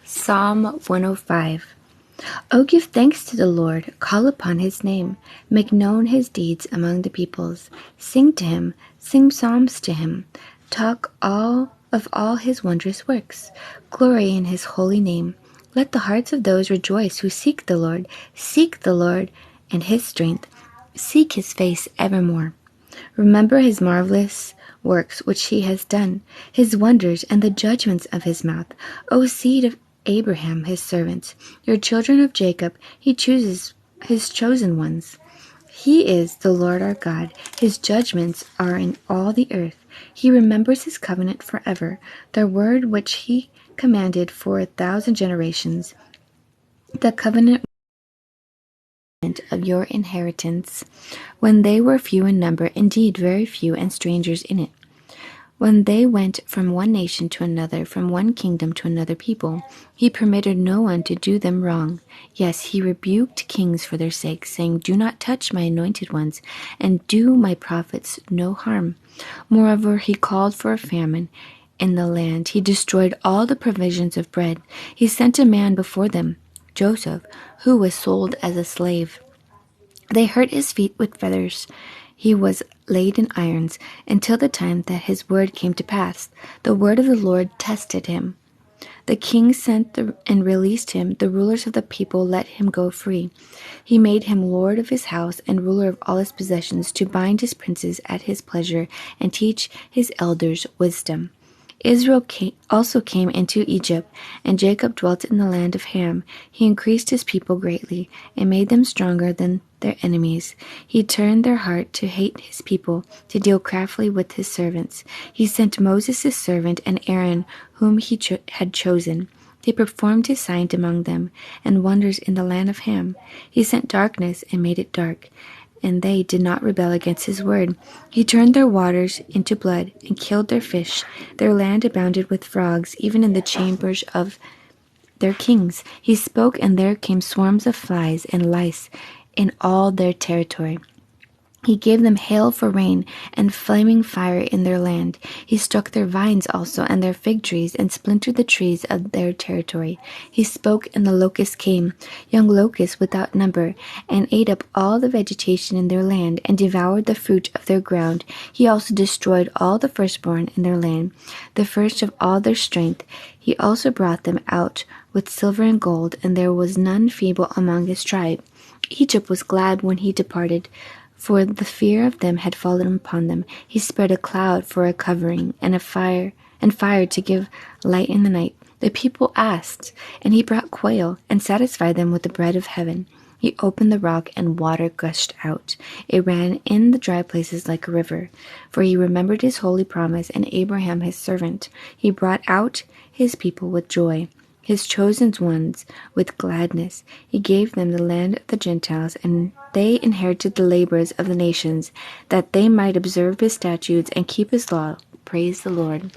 Psalm 105. O give thanks to the Lord, call upon his name, make known his deeds among the peoples. Sing to him, sing psalms to him, talk of all his wondrous works. Glory in his holy name. Let the hearts of those rejoice who seek the Lord and his strength. Seek his face evermore. Remember his marvelous works which he has done, his wonders and the judgments of his mouth. O seed of Abraham his servant, your children of Jacob, he chooses his chosen ones. He is the Lord our God. His judgments are in all the earth. He remembers his covenant forever, the word which he commanded for 1,000 generations, the covenant of your inheritance, when they were few in number, indeed very few, and strangers in it. When they went from one nation to another, from one kingdom to another people, he permitted no one to do them wrong. Yes, he rebuked kings for their sake, saying, Do not touch my anointed ones, and do my prophets no harm. Moreover, he called for a famine in the land. He destroyed all the provisions of bread. He sent a man before them, Joseph, who was sold as a slave. They hurt his feet with fetters. He was laid in irons until the time that his word came to pass. The word of the Lord tested him. The king sent and released him. The rulers of the people let him go free. He made him lord of his house and ruler of all his possessions, to bind his princes at his pleasure and teach his elders wisdom. Israel also came into Egypt, and Jacob dwelt in the land of Ham. He increased his people greatly, and made them stronger than their enemies. He turned their heart to hate his people, to deal craftily with his servants. He sent Moses his servant, and Aaron, whom he had chosen. They performed his signs among them, and wonders in the land of Ham. He sent darkness and made it dark, and they did not rebel against his word. He turned their waters into blood and killed their fish. Their land abounded with frogs, even in the chambers of their kings. He spoke, and there came swarms of flies and lice in all their territory. He gave them hail for rain and flaming fire in their land. He struck their vines also and their fig trees, and splintered the trees of their territory. He spoke, and the locusts came, young locusts without number, and ate up all the vegetation in their land, and devoured the fruit of their ground. He also destroyed all the firstborn in their land, the first of all their strength. He also brought them out with silver and gold, and there was none feeble among his tribe. Egypt was glad when he departed, for the fear of them had fallen upon them. He spread a cloud for a covering, and fire to give light in the night. The people asked, and he brought quail, and satisfied them with the bread of heaven. He opened the rock, and water gushed out. It ran in the dry places like a river. For he remembered his holy promise, and Abraham his servant. He brought out his people with joy, his chosen ones with gladness. He gave them the land of the Gentiles, and they inherited the labors of the nations, that they might observe his statutes and keep his law. Praise the Lord.